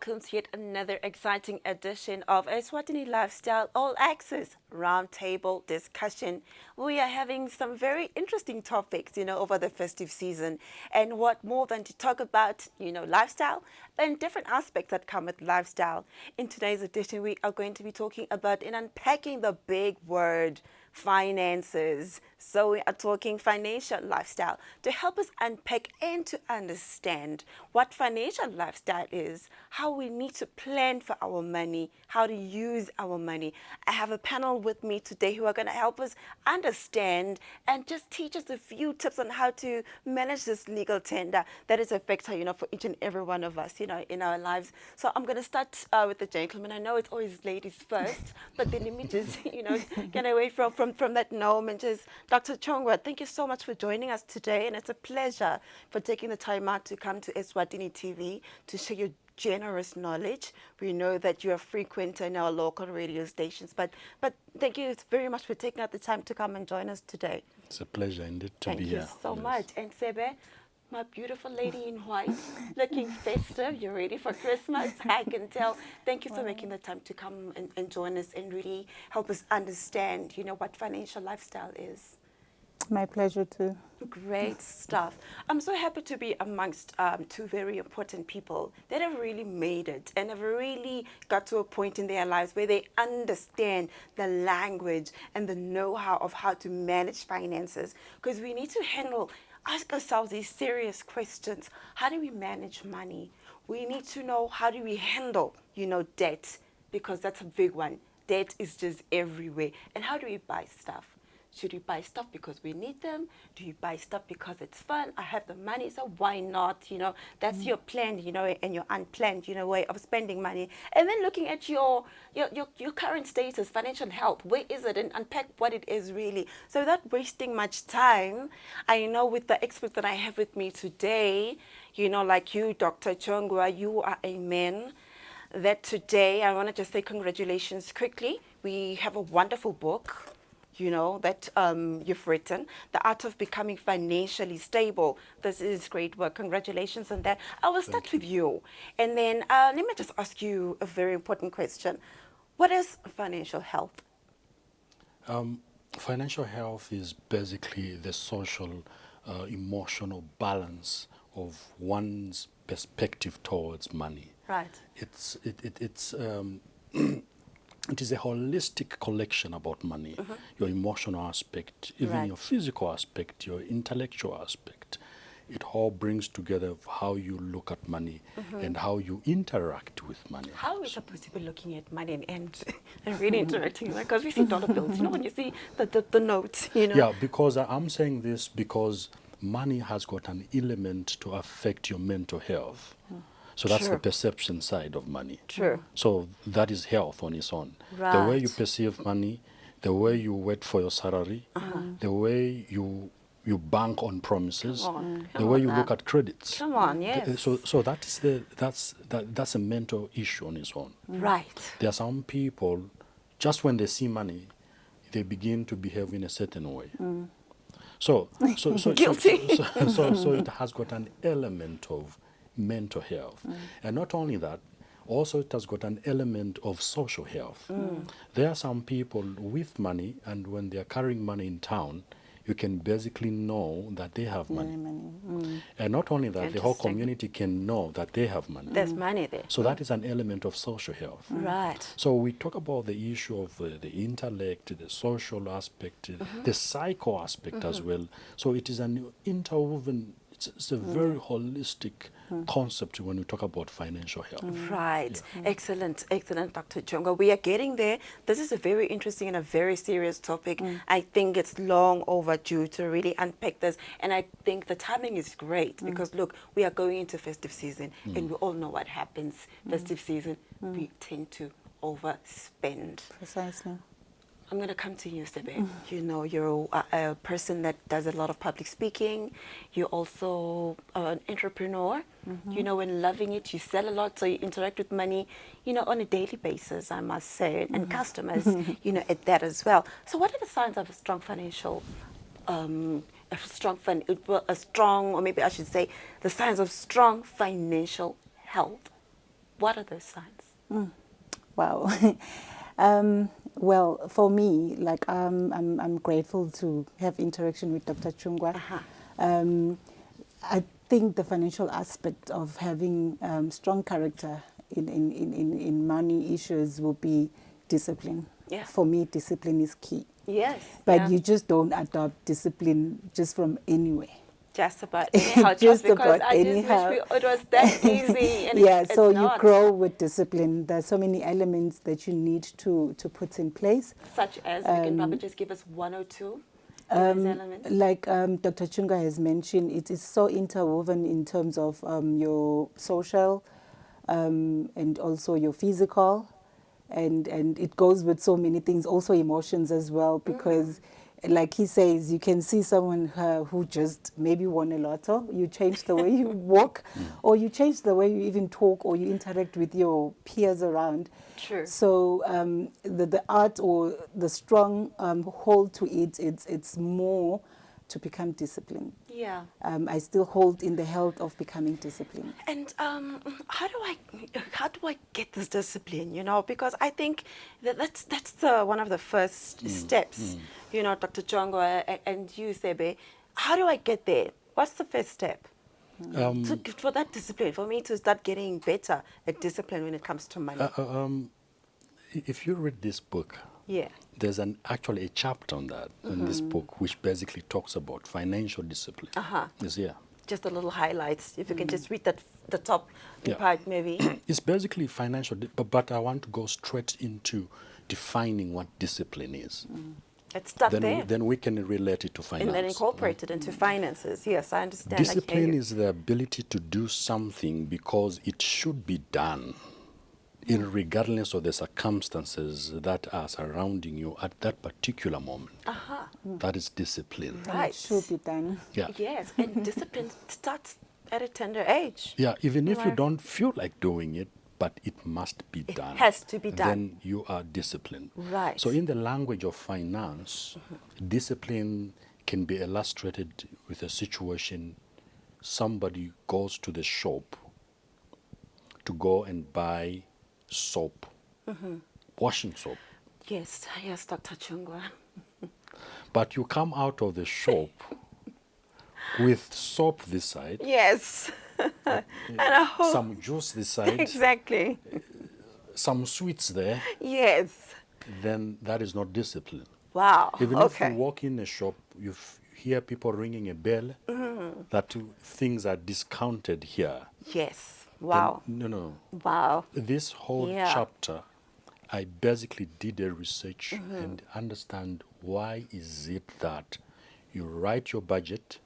welcome to yet another exciting edition of Eswatini Lifestyle All Access Roundtable Discussion. We are having some very interesting topics, over the festive season. And what more than to talk about, lifestyle and different aspects that come with lifestyle. In today's edition, we are going to be talking about and unpacking the big word, finances. So we are talking financial lifestyle to help us unpack and to understand what financial lifestyle is, how we need to plan for our money, how to use our money. I have a panel with me today who are going to help us understand and just teach us a few tips on how to manage this legal tender that is a factor, for each and every one of us, in our lives. So I'm going to start with the gentleman. I know it's always ladies first, but then let me just, get away from that norm and just, Dr. Chongwa, thank you so much for joining us today. And it's a pleasure for taking the time out to come to Eswatini TV to share your generous knowledge. We know that you are frequent in our local radio stations, but thank you very much for taking out the time to come and join us today. It's a pleasure indeed to be here. Thank you so much. And Sebe, my beautiful lady in white, looking festive. You're ready for Christmas, I can tell. Thank you for making the time to come and join us and really help us understand, what financial lifestyle is. My pleasure too. Great stuff. I'm so happy to be amongst two very important people that have really made it and have really got to a point in their lives where they understand the language and the know-how of how to manage finances. Because we need to ask ourselves these serious questions. How do we manage money? We need to know, how do we handle, debt? Because that's a big one. Debt is just everywhere. And how do we buy stuff? Should you buy stuff because we need them? Do you buy stuff because it's fun? I have the money, so why not? That's your planned, and your unplanned, way of spending money. And then looking at your current status, financial health, where is it? And unpack what it is really. So without wasting much time, I know with the experts that I have with me today, like you, Dr. Chongwa, you are a man that today, I want to just say congratulations quickly. We have a wonderful book, that you've written, The Art of Becoming Financially Stable. This is great work. Congratulations on that. I will start with you. And then let me just ask you a very important question. What is financial health? Financial health is basically the social, emotional balance of one's perspective towards money. Right. It is a holistic collection about money, your emotional aspect, even your physical aspect, your intellectual aspect. It all brings together how you look at money and how you interact with money. How are we supposed to be looking at money and really interacting? Because we see dollar bills, when you see the notes, Yeah, because I'm saying this because money has got an element to affect your mental health. So that's the perception side of money. True. So that is health on its own. Right. The way you perceive money, the way you wait for your salary, the way you bank on promises, the way you look at credits. Come on, yes. So that's a mental issue on its own. Right. There are some people, just when they see money, they begin to behave in a certain way. So Guilty. So it has got an element of mental health. And not only that, also it has got an element of social health. There are some people with money, and when they are carrying money in town, you can basically know that they have money. And not only that, the whole community can know that they have money. There's money there. So that is an element of social health. Right. So we talk about the issue of the intellect, the social aspect, the psycho aspect as well. So it is an interwoven, it's a very holistic concept when we talk about financial health. Right. Yeah. Excellent, Dr. Chongwa. We are getting there. This is a very interesting and a very serious topic. I think it's long overdue to really unpack this. And I think the timing is great because, look, we are going into festive season and we all know what happens. Festive season, we tend to overspend. Precisely. I'm going to come to you, Sebe. You're a person that does a lot of public speaking. You're also an entrepreneur. And loving it, you sell a lot, so you interact with money, on a daily basis, I must say, and customers, at that as well. So what are the signs of a strong financial, or maybe I should say, the signs of strong financial health? What are those signs? Wow. Well, for me, like I'm grateful to have interaction with Dr. Chungwa. I think the financial aspect of having strong character in money issues will be discipline. Yeah. For me, discipline is key. Yes. But yeah. you just don't adopt discipline just from anywhere. Just about anyhow, Just because about I anyhow. just wish it was that easy. And Yeah, it's so you not. grow with discipline. There's so many elements that you need to put in place. Such as, we can probably just give us one or two of those elements. Like Dr. Chunga has mentioned, it is so interwoven in terms of your social and also your physical. And it goes with so many things, also emotions as well, because like he says, you can see someone who just maybe won a lotto. You change the way you walk, or you change the way you even talk, or you interact with your peers around. True. So the art or the strong hold to it, it's more to become disciplined. Yeah. I still hold in the health of becoming disciplined. And how do I get this discipline? You know, because I think that's one of the first steps. You know, Dr. Jongo and you, Sebe. How do I get there? What's the first step for that discipline? For me to start getting better at discipline when it comes to money. If you read this book, Yeah. there's actually a chapter on that in this book, which basically talks about financial discipline. Yes, yeah. Just a little highlights. If you can just read that, the top Yeah. part, maybe. It's basically financial, but I want to go straight into defining what discipline is. Let's start there. Then we can relate it to finance. And then incorporate it into finances. Yes, I understand. I hear Discipline you. is the ability to do something because it should be done, regardless of the circumstances that are surrounding you at that particular moment. That is discipline. And Right. it should be done. Yeah. Yes, and discipline starts at a tender age. Yeah, even if you Right. don't feel like doing it, but it must be It done. has to be done. Then you are disciplined. Right. So in the language of finance, discipline can be illustrated with a situation: somebody goes to the shop to go and buy soap, washing soap. Yes, yes, Dr. Chungwa. But you come out of the shop with soap this side, Yes. And a whole, some juice this side, exactly. some sweets there, Yes. then that is not discipline. Wow. Even if okay. you walk in a shop, you hear people ringing a bell that things are discounted here. Yes. then- Wow. no. Wow. This whole Yeah. chapter, I basically did a research and understand why is it that you write your budget,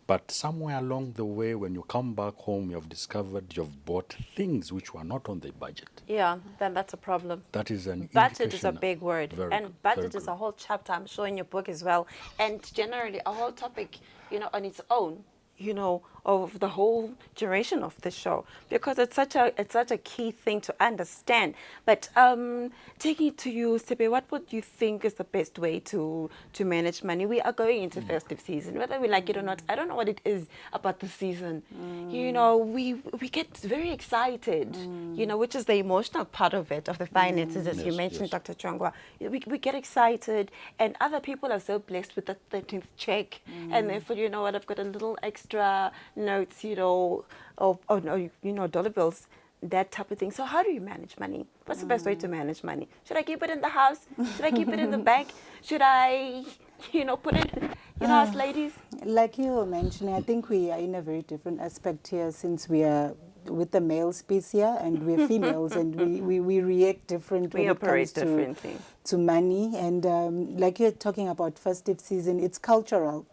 but somewhere along the way, when you come back home, you have discovered you've bought things which were not on the budget. Yeah, then that's a problem. That is an Budget is a indication- big word, Very and good, budget very is a good. whole chapter, I'm sure, in your book as well, and generally a whole topic, you know, on its own, you know, of the whole duration of the show, because it's such a key thing to understand. But taking it to you, Sebe, what would you think is the best way to manage money? We are going into festive season, whether we like it or not. I don't know what it is about the season. You know, we get very excited, you know, which is the emotional part of it, of the finances, as you Yes, mentioned, yes. Dr. Chongwa. We get excited, and other people are so blessed with the 13th check, and therefore, you know what, I've got a little extra notes, you know, no, you know, dollar bills, that type of thing. So how do you manage money? What's the best way to manage money? Should I keep it in the house? Should I keep it in the bank? Should I, you know, put it, you know, as ladies? Like you were mentioning, I think we are in a very different aspect here, since we are with the male space here and we're females, and we react different We when it operate comes differently. to money. And like you're talking about festive season, it's cultural.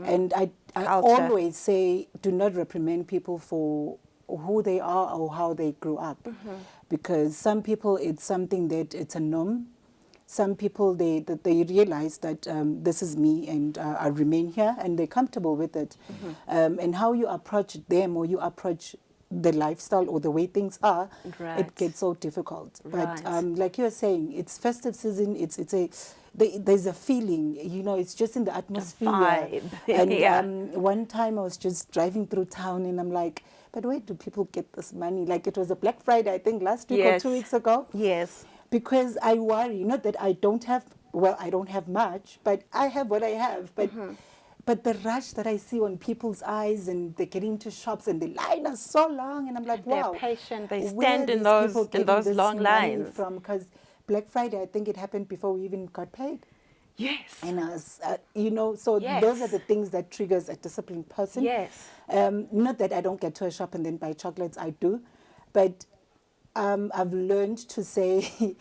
And I Culture. always say, do not reprimand people for who they are or how they grew up. Because some people, it's something that it's a norm. Some people, they realize that this is me, and I remain here, and they're comfortable with it. And how you approach them, or you approach the lifestyle or the way things are, Right. it gets so difficult. But Right. like you're saying, it's festive season. There's a feeling, you know, it's just in the atmosphere. vibe. And Yeah. one time I was just driving through town, and I'm like, but where do people get this money? Like it was a Black Friday, I think last week Yes. or 2 weeks ago. Yes. Because I worry, not that I don't have, well, I don't have much, but I have what I have. But the rush that I see on people's eyes, and they get into shops and the line is so long, and I'm like, They're wow. patient. They where stand are in these those people in getting those this long money lines. from? Because Black Friday, I think it happened before we even got paid. Yes. And I was, so Yes. those are the things that triggers a disciplined person. Yes. Not that I don't get to a shop and then buy chocolates, I do. But I've learned to say,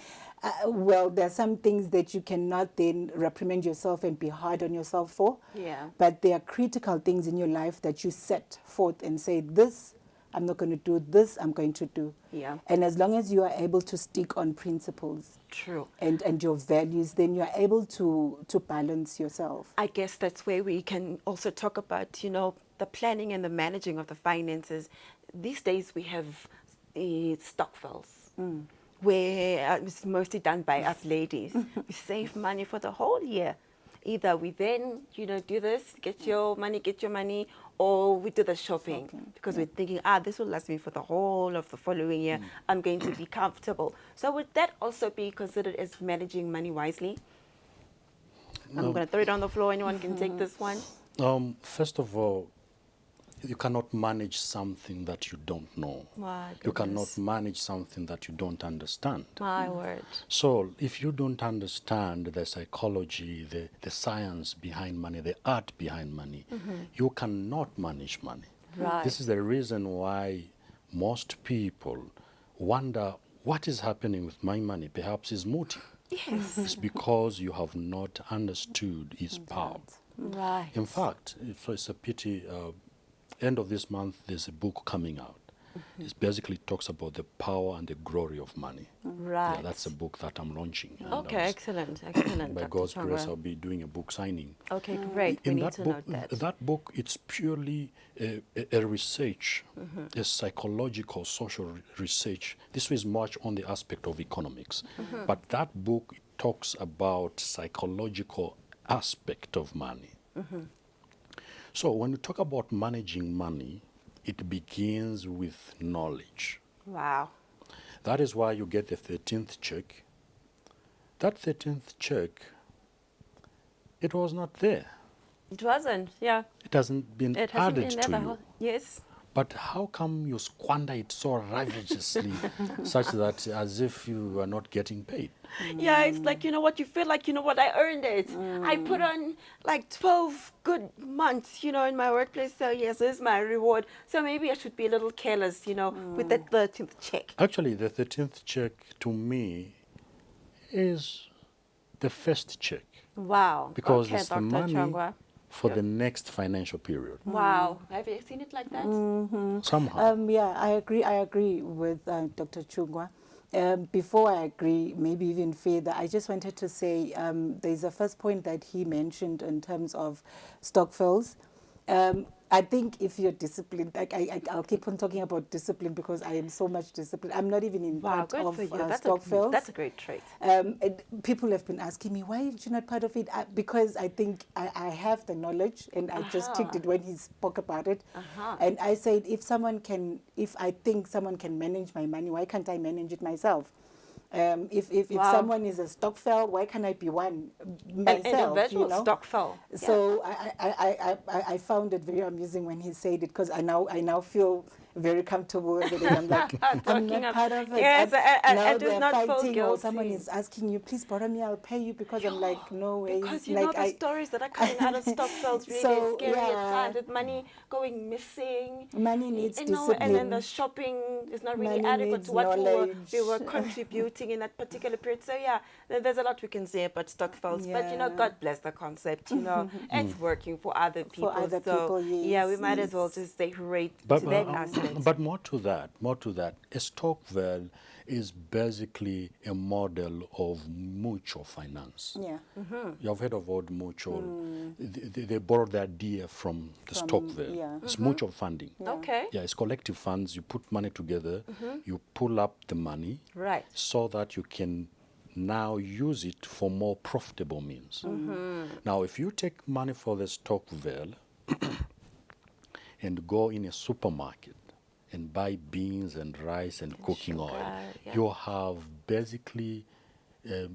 well, there are some things that you cannot then reprimand yourself and be hard on yourself for. Yeah. But there are critical things in your life that you set forth and say, this, I'm not going to do, this, I'm going to do. Yeah. And as long as you are able to stick on principles True. and your values, then you are able to balance yourself. I guess that's where we can also talk about, the planning and the managing of the finances. These days we have stockpiles, where it's mostly done by us ladies. We save money for the whole year. Either we then, do this, get your money, or we do the shopping. Because we're thinking, this will last me for the whole of the following year. I'm going to be comfortable. So would that also be considered as managing money wisely? I'm going to throw it on the floor. Anyone can take this one. First of all, you cannot manage something that you don't know. My You cannot goodness. manage something that you don't understand. My word. So if you don't understand the psychology, the science behind money, the art behind money, you cannot manage money. Right. This is the reason why most people wonder what is happening with my money. Perhaps it's muti. Yes. It's because you have not understood its power. Right. In fact, it's a pity, end of this month, there's a book coming out. It basically talks about the power and the glory of money. Right. Yeah, that's a book that I'm launching. And Okay, I was- excellent. By Dr. God's grace, Chongwa. I'll be doing a book signing. Okay, great. We In need that to book, note that. that book, it's purely a research, a psychological, social research. This is much on the aspect of economics, but that book talks about psychological aspect of money. So when we talk about managing money, it begins with knowledge. Wow. That is why you get the 13th check. That 13th check, it was not there. It wasn't, yeah. It hasn't been It hasn't added been there to the you. whole. Yes. But how come you squander it so ravenously, such that as if you were not getting paid? Yeah, it's like, what, you feel like, I earned it. I put on like 12 good months, in my workplace. So yes, this is my reward. So maybe I should be a little careless, with that 13th check. Actually, the 13th check to me is the first check, Wow. because okay, it's the Dr. money Chongwa. for the next financial period. Wow. Have you seen it like that? Somehow. Yeah, I agree with Dr. Chungwa. Before I agree, maybe even further, I just wanted to say there's a first point that he mentioned in terms of stokvels. I think if you're disciplined, I'll keep on talking about discipline because I am so much disciplined. I'm not even in Wow, part good of for you. stokvels. That's a great trait. People have been asking me, why are you not part of it? Because I think I have the knowledge, and I just ticked it when he spoke about it. And I said, if I think someone can manage my money, why can't I manage it myself? If Wow. someone is a stokvel, why can't I be one myself? An individual you know? stockful. So I found it very amusing when he said it, because I now feel very comfortable with it. And I'm like, I'm Talking not of- part of it. Yes, now I do they're not feel fighting, or someone guilty. is asking you, please borrow me, I'll pay you, because I'm like, no way. Because like, the stories that are coming out of stockfields really So, scary at yeah. times, with money going missing. Money needs And then discipline. the shopping is not really Money adequate needs to what we were knowledge. contributing in that particular period. So yeah, there's a lot we can say about stockfields. But Yeah. God bless the concept. It's working for other people. other so people, yeah, we yes, might as well yes. just stay right But, to that aspect. but more to that, a stokvel is basically a model of mutual finance. Yeah. You have heard of word mutual. They borrowed the idea from the stokvel. yeah. It's mutual funding. Okay. Yeah, it's collective funds. You put money together, you pull up the money Right. so that you can now use it for more profitable means. Now, if you take money for the stokvel and go in a supermarket and buy beans and rice and cooking oil, sugar, yeah. you have basically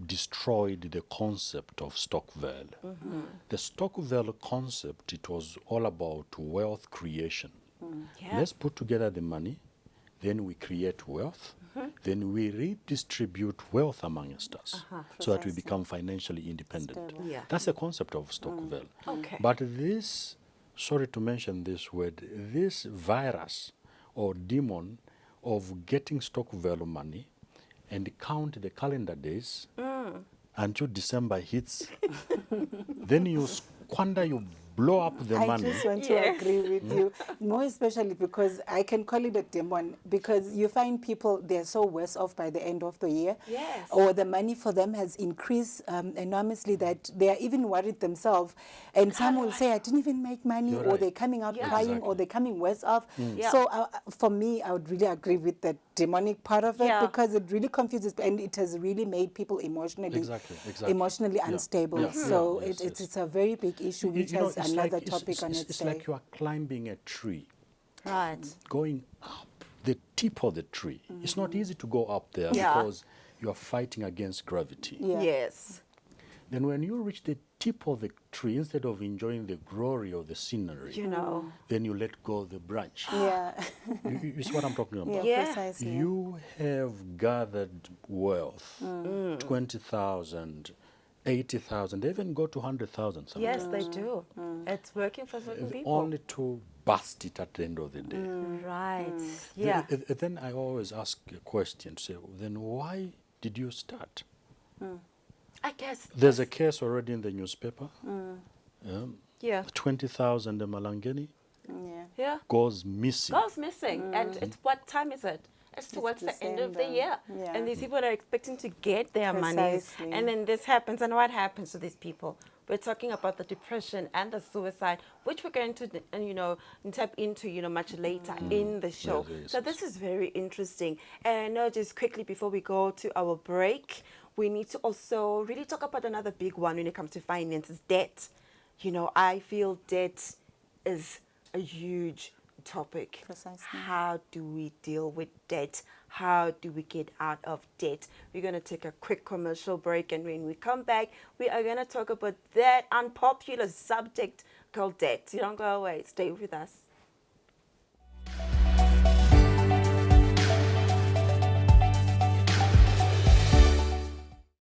destroyed the concept of Stockville. The Stockville concept, it was all about wealth creation. Yeah. Let's put together the money, then we create wealth, then we redistribute wealth amongst us so that we Precisely. become financially independent. Stable. Yeah. That's the concept of Stockville. Okay. But this, sorry to mention this word, this virus or demon of getting Stockville money and count the calendar days until December hits, then you squander, you blow up the I money. just want to Yes. agree with you, more especially because I can call it a demon, because you find people, they're so worse off by the end of the year. Yes. Or the money for them has increased enormously that they are even worried themselves. And some will say, I didn't even make money, You're or right. they're coming out Yeah. crying, Exactly. or they're coming worse off. Yeah. So for me, I would really agree with the demonic part of it, Yeah. because it really confuses, and it has really made people emotionally Exactly, exactly. emotionally Yeah, unstable. yeah, So yeah, yes, yes. it's a very big issue, which has it's another like, topic on its it's day. like you are climbing a tree, Right. going up the tip of the tree. It's not easy to go up there Yeah. because you are fighting against gravity. Yeah. Yes. Then when you reach the tip of the tree, instead of enjoying the glory of the scenery, You know. then you let go of the branch. Yeah, You see what I'm talking about? yeah, Yeah. precisely. You have gathered wealth, 20,000, 80,000, they even go to 100,000 Yes, sometimes. they do. It's working for certain people. Only to bust it at the end of the day. Right. Yeah. Then I always ask a question, say, then why did you start? I guess. There's a case already in the newspaper. Yeah. 20,000 Malangeni Yeah. Yeah. goes missing. Goes missing. And it's what time is it? It's towards the end of the December. year. Yeah. And these people are expecting to get their monies. Precisely. And then this happens. And what happens to these people? We're talking about the depression and the suicide, which we're going to, tap into, much later in the show. Yes, yes, So yes. this is very interesting. And I know just quickly before we go to our break, we need to also really talk about another big one when it comes to finances, debt. I feel debt is a huge topic. Precisely. How do we deal with debt? How do we get out of debt? We're going to take a quick commercial break, and when we come back, we are going to talk about that unpopular subject called debt. You don't go away. Stay with us.